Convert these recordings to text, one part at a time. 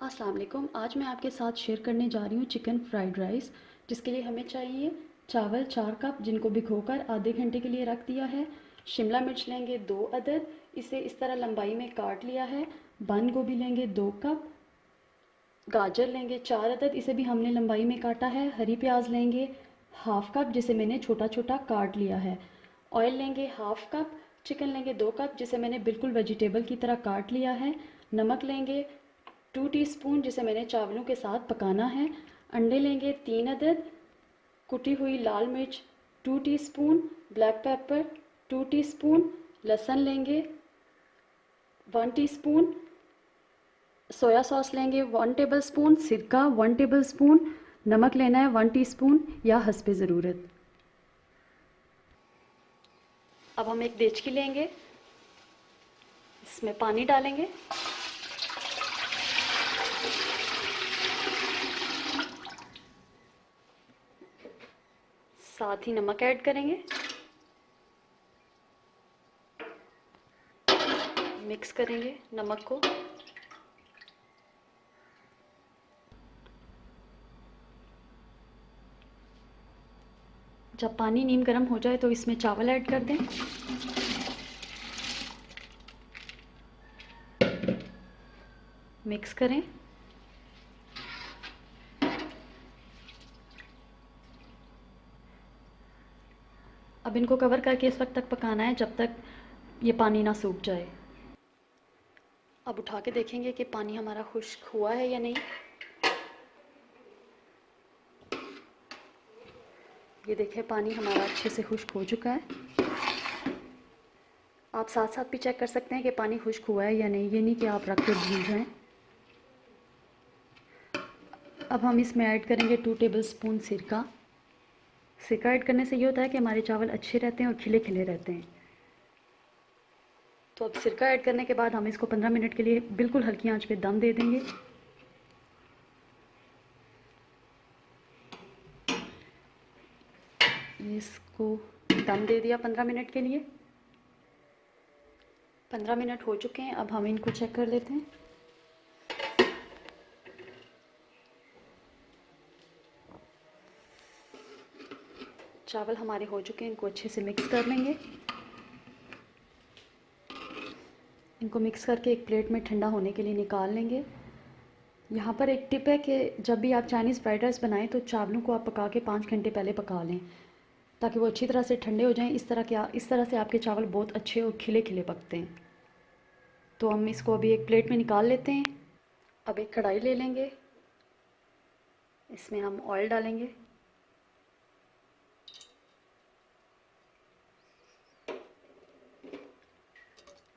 अस्सलाम वालेकुम। आज मैं आपके साथ शेयर करने जा रही हूँ चिकन फ्राइड राइस, जिसके लिए हमें चाहिए चावल 4 कप, जिनको भिगोकर आधे घंटे के लिए रख दिया है। शिमला मिर्च लेंगे 2 अदद, इसे इस तरह लंबाई में काट लिया है। बंद गोभी लेंगे 2 कप। गाजर लेंगे 4 अदद, इसे भी हमने लंबाई में काटा है। हरी प्याज लेंगे हाफ़ कप, जिसे मैंने छोटा छोटा काट लिया है। ऑयल लेंगे हाफ़ कप। चिकन लेंगे 2 कप, जिसे मैंने बिल्कुल वेजिटेबल की तरह काट लिया है। नमक लेंगे 2 टीस्पून, जिसे मैंने चावलों के साथ पकाना है। अंडे लेंगे 3 अदद। कुटी हुई लाल मिर्च 2 टीस्पून। Black pepper 2 teaspoon. लहसुन लेंगे 1 टीस्पून। सोया सॉस लेंगे 1 टेबलस्पून। सिरका 1 टेबलस्पून। नमक लेना है 1 टीस्पून या हस्बे ज़रूरत। अब हम एक देचकी लेंगे, इसमें पानी डालेंगे। साथ ही नमक ऐड करेंगे। मिक्स करेंगे नमक को। जब पानी नीम गर्म हो जाए तो इसमें चावल ऐड कर दें। मिक्स करें। अब इनको कवर करके इस वक्त तक पकाना है जब तक ये पानी ना सूख जाए। अब उठा के देखेंगे कि पानी हमारा खुश्क हुआ है या नहीं। ये देखें, पानी हमारा अच्छे से खुश्क हो चुका है। आप साथ साथ भी चेक कर सकते हैं कि पानी खुश्क हुआ है या नहीं, ये नहीं कि आप रख के भूल जाएं। अब हम इसमें ऐड करेंगे 2 टेबलस्पून सिरका। सिरका ऐड करने से ये होता है कि हमारे चावल अच्छे रहते हैं और खिले खिले रहते हैं। तो अब सिरका ऐड करने के बाद हम इसको 15 मिनट के लिए बिल्कुल हल्की आंच पे दम दे देंगे। इसको दम दे दिया 15 मिनट के लिए। 15 मिनट हो चुके हैं। अब हम इनको चेक कर लेते हैं। चावल हमारे हो चुके हैं, इनको अच्छे से मिक्स कर लेंगे। इनको मिक्स करके एक प्लेट में ठंडा होने के लिए निकाल लेंगे। यहाँ पर एक टिप है कि जब भी आप चाइनीज़ फ्राइड राइस बनाएं तो चावलों को आप पका के 5 घंटे पहले पका लें, ताकि वो अच्छी तरह से ठंडे हो जाएं। इस तरह से आपके चावल बहुत अच्छे और खिले खिले पकते हैं। तो हम इसको अभी एक प्लेट में निकाल लेते हैं। अब एक कढ़ाई ले लेंगे, इसमें हम ऑयल डालेंगे।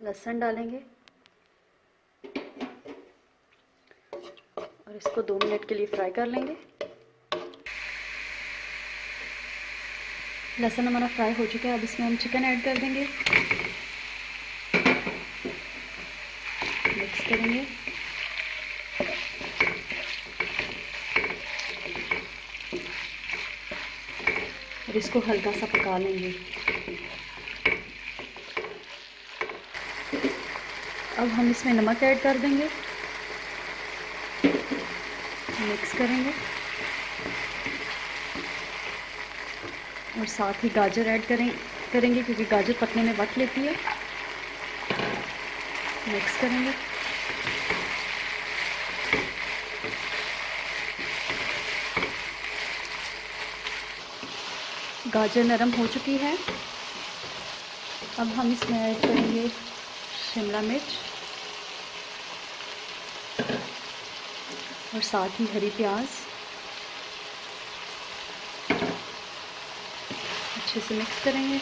लहसुन डालेंगे और इसको 2 मिनट के लिए फ्राई कर लेंगे। लहसुन हमारा फ्राई हो चुका है। अब इसमें हम चिकन ऐड कर देंगे। मिक्स करेंगे। और इसको हल्का सा पका लेंगे। अब हम इसमें नमक ऐड कर देंगे। मिक्स करेंगे और साथ ही गाजर ऐड करेंगे क्योंकि गाजर पकने में वक्त लेती है। मिक्स करेंगे। गाजर नरम हो चुकी है। अब हम इसमें ऐड करेंगे शिमला मिर्च और साथ ही हरी प्याज। अच्छे से मिक्स करेंगे।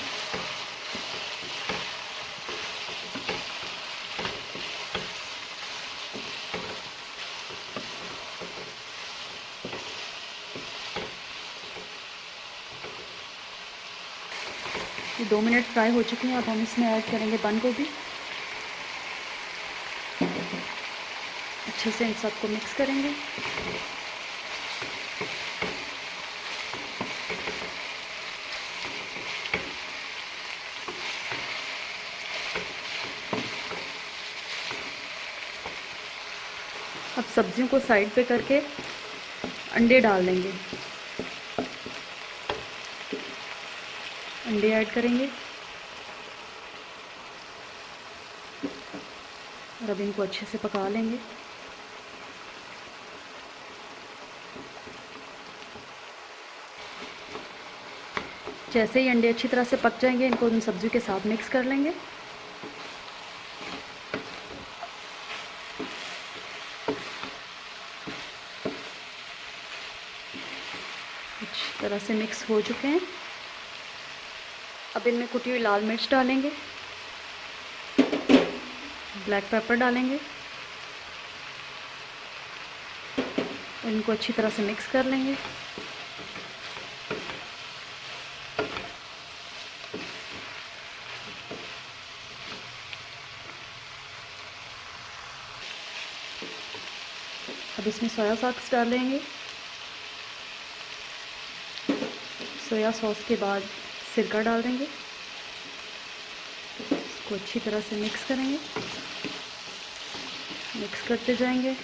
ये 2 मिनट फ्राई हो चुके हैं। अब हम इसमें ऐड करेंगे बंद गोभी। अच्छे से इन सबको मिक्स करेंगे। अब सब्जियों को साइड पे करके अंडे डाल देंगे। अंडे ऐड करेंगे और अब इनको अच्छे से पका लेंगे। जैसे ही अंडे अच्छी तरह से पक जाएंगे, इनको उन सब्जियों के साथ मिक्स कर लेंगे। अच्छी तरह से मिक्स हो चुके हैं। अब इनमें कुटी हुई लाल मिर्च डालेंगे, ब्लैक पेपर डालेंगे, इनको अच्छी तरह से मिक्स कर लेंगे। अब इसमें सोया सॉस डालेंगे। सोया सॉस के बाद सिरका डाल देंगे। इसको अच्छी तरह से मिक्स करेंगे, मिक्स करते जाएंगे।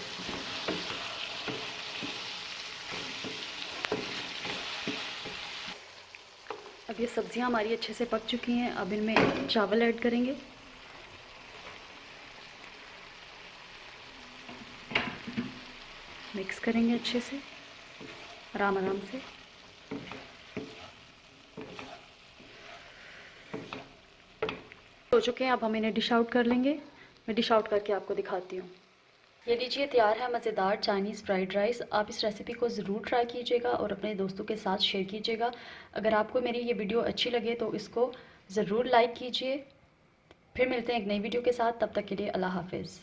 अब ये सब्जियां हमारी अच्छे से पक चुकी हैं। अब इनमें चावल ऐड करेंगे। मिक्स करेंगे अच्छे से, आराम आराम से। हो चुके हैं। अब हम इन्हें डिश आउट कर लेंगे। मैं डिश आउट करके आपको दिखाती हूँ। ये लीजिए, तैयार है मज़ेदार चाइनीज़ फ्राइड राइस। आप इस रेसिपी को ज़रूर ट्राई कीजिएगा और अपने दोस्तों के साथ शेयर कीजिएगा। अगर आपको मेरी ये वीडियो अच्छी लगे तो इसको ज़रूर लाइक कीजिए। फिर मिलते हैं एक नई वीडियो के साथ। तब तक के लिए अल्लाह हाफ़िज़।